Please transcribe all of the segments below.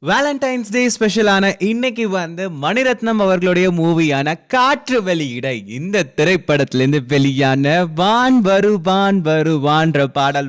Valentine's டே ஸ்பெஷலான இன்னைக்கு மணிரத்னம் அவர்களுடைய மூவியான காற்று வெளியிட இந்த திரைப்படத்திலிருந்து வெளியான வான் வருவான்ற பாடல்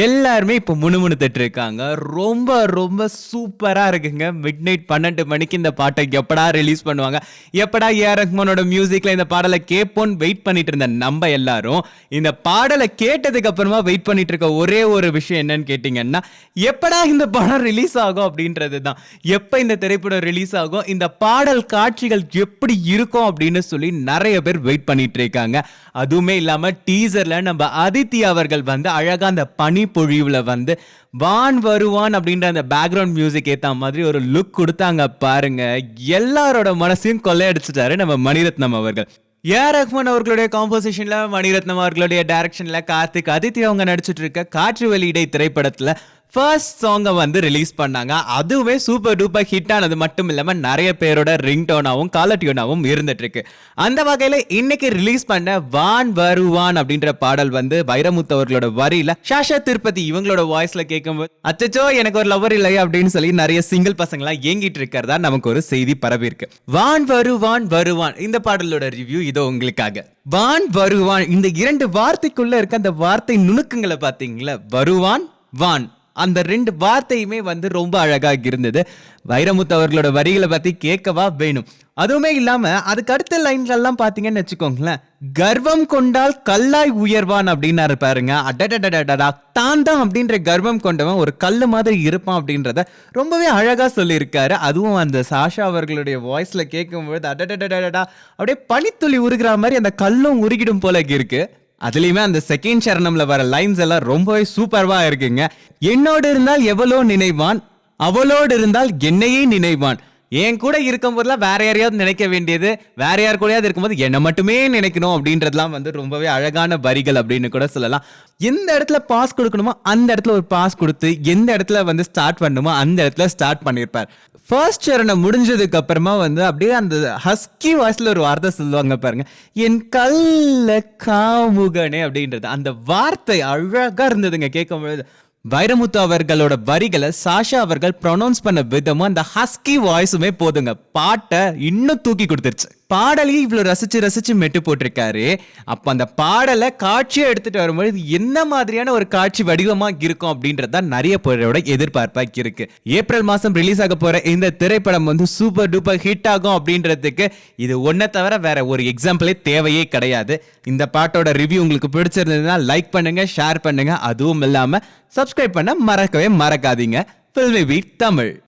எல்லாருமே இப்போ முணுமுணுத்துட்டு இருக்காங்க. ரொம்ப ரொம்ப சூப்பரா இருக்குங்க. மிட் நைட் 12 மணிக்கு இந்த பாட்டை எப்படா ரிலீஸ் பண்ணுவாங்க, எப்படா ஏஆர் ரஹ்மானோட மியூசிக்ல இந்த பாடலை கேட்போன்னு வெயிட் பண்ணிட்டு இருந்த நம்ம எல்லாரும் இந்த பாடலை கேட்டதுக்கு அப்புறமா வெயிட் பண்ணிட்டு இருக்க ஒரே ஒரு விஷயம் என்னன்னு கேட்டீங்கன்னா, எப்படா இந்த படம் ரிலீஸ் ஆகும் அப்படின்றது தான். எப்ப இந்த திரைப்படம் ரிலீஸ் ஆகும், இந்த பாடல் காட்சிகள் எப்படி இருக்கும் அப்படின்னு சொல்லி நிறைய பேர் வெயிட் பண்ணிட்டு இருக்காங்க. அதுவுமே இல்லாம டீசர்ல நம்ம அதித்தி அவர்கள் அழகா அந்த பனி பொழிவுல வான் வருவான் அப்படின்ற அந்த பேக்ரவுண்ட் மியூசிக் ஏத்த மாதிரி ஒரு லுக் கொடுத்தாங்க பாருங்க. எல்லாரோட மனசையும் கொள்ளையடிச்சிட்டாரு நம்ம மணிரத்னம் அவர்கள். ஏஆர் ரஹ்மான் அவர்களுடைய காம்போசிஷன்ல, மணிரத்னம் அவர்களுடைய டைரக்ஷன்ல கார்த்திக் அதித்தி அவங்க நடிச்சிட்டு இருக்க காற்று வெளியிடை திரைப்படத்துல ஃபர்ஸ்ட் சாங்கை ரிலீஸ் பண்ணாங்க. அதுவே சூப்பர் டூப்பர் ஹிட் ஆனது மட்டும் இல்லாம நிறைய பேரோட ரிங் டோனாவும் காலர் டியூனாவும் இருந்துட்டு இருக்கு. அந்த வகையில இன்னைக்கு ரிலீஸ் பண்ண வான் வருவான் அப்படின்ற பாடல் வைரமுத்து அவர்களோட வரியில ஷாஷா திருப்பதி இவங்களோட வாய்ஸ்ல கேட்கும்போது அச்சச்சோ எனக்கு ஒரு லவர் இல்லையா அப்படின்னு சொல்லி நிறைய சிங்கிள் பசங்களாம் ஏங்கிட்டு இருக்கிறதா நமக்கு ஒரு செய்தி பரவி இருக்கு. வான் வருவான் இந்த பாடலோட ரிவ்யூ இதோ உங்களுக்காக. வான் வருவான் இந்த இரண்டு வார்த்தைக்குள்ள இருக்க அந்த வார்த்தை நுணுக்கங்களை பாத்தீங்களா? வருவான் வான் அந்த ரெண்டு வார்த்தையுமே ரொம்ப அழகா இருந்தது. வைரமுத்து அவர்களோட வரிகளை பத்தி கேட்கவா வேணும். அதுவுமே இல்லாம அதுக்கு அடுத்த லைன்கள்லாம் பாத்தீங்கன்னு வச்சுக்கோங்களேன், கர்வம் கொண்டால் கல்லாய் உயர்வான் அப்படின்னாரு பாருங்க. அடடடடடா தான் அப்படின்ற கர்வம் கொண்டவன் ஒரு கல்லு மாதிரி இருப்பான் அப்படின்றத ரொம்பவே அழகா சொல்லியிருக்காரு. அதுவும் அந்த சாஷா அவர்களுடைய வாய்ஸ்ல கேட்கும்போது அடடடடடா அப்படியே பனித்துளி உருகிற மாதிரி அந்த கல்லும் உருகிடும் போல இருக்கு. அதுலயுமே அந்த செகண்ட் சரணம்ல வர லைன்ஸ் எல்லாம் ரொம்பவே சூப்பர்வா இருக்குங்க. என்னோடு இருந்தால் எவ்வளோ நினைவான், அவளோடு இருந்தால் என்னையே நினைவான். என் கூட இருக்கும் போதுலாம் வேற யாரையாவது நினைக்க வேண்டியது, வேற யார் கூடயாவது இருக்கும்போது என்னை மட்டுமே நினைக்கணும் அப்படின்றதுலாம் ரொம்பவே அழகான வரிகள் அப்படின்னு கூட சொல்லலாம். எந்த இடத்துல பாஸ் கொடுக்கணுமோ அந்த இடத்துல ஒரு பாஸ் கொடுத்து, எந்த இடத்துல ஸ்டார்ட் பண்ணணுமோ அந்த இடத்துல ஸ்டார்ட் பண்ணியிருப்பார். ஃபர்ஸ்ட் சரணம் முடிஞ்சதுக்கு அப்புறமா அப்படியே அந்த ஹஸ்கி வாய்ஸ்ல ஒரு வார்த்தை சொல்லுவாங்க பாருங்க, என் கல்ல காமுகனே அப்படின்றது. அந்த வார்த்தை அழகா இருந்ததுங்க கேட்கும்போது. வைரமுத்து அவர்களோட வரிகளை சாஷா அவர்கள் ப்ரொனவுன்ஸ் பண்ண விதமும் அந்த ஹஸ்கி வாய்ஸுமே போதுங்க, பாட்டை இன்னும் தூக்கி கொடுத்துருச்சு. பாடலையும் இவ்வளவு ரசிச்சு மெட்டு போட்டிருக்காரு. அப்ப அந்த பாடலை காட்சியை எடுத்துட்டு வரும்போது என்ன மாதிரியான ஒரு காட்சி வடிவமா இருக்கும் அப்படின்றத நிறைய பேரோட எதிர்பார்ப்பா இருக்கு. ஏப்ரல் மாசம் ரிலீஸ் ஆக போற இந்த திரைப்படம் சூப்பர் டூப்பர் ஹிட் ஆகும் அப்படின்றதுக்கு இது ஒன்ன தவிர வேற ஒரு எக்ஸாம்பிளே தேவையே கிடையாது. இந்த பாட்டோட ரிவ்யூ உங்களுக்கு பிடிச்சிருந்ததுன்னா லைக் பண்ணுங்க, ஷேர் பண்ணுங்க. அதுவும் இல்லாம சப்ஸ்கிரைப் பண்ண மறக்கவே மறக்காதீங்க. ஃபில்மி பீட் தமிழ்.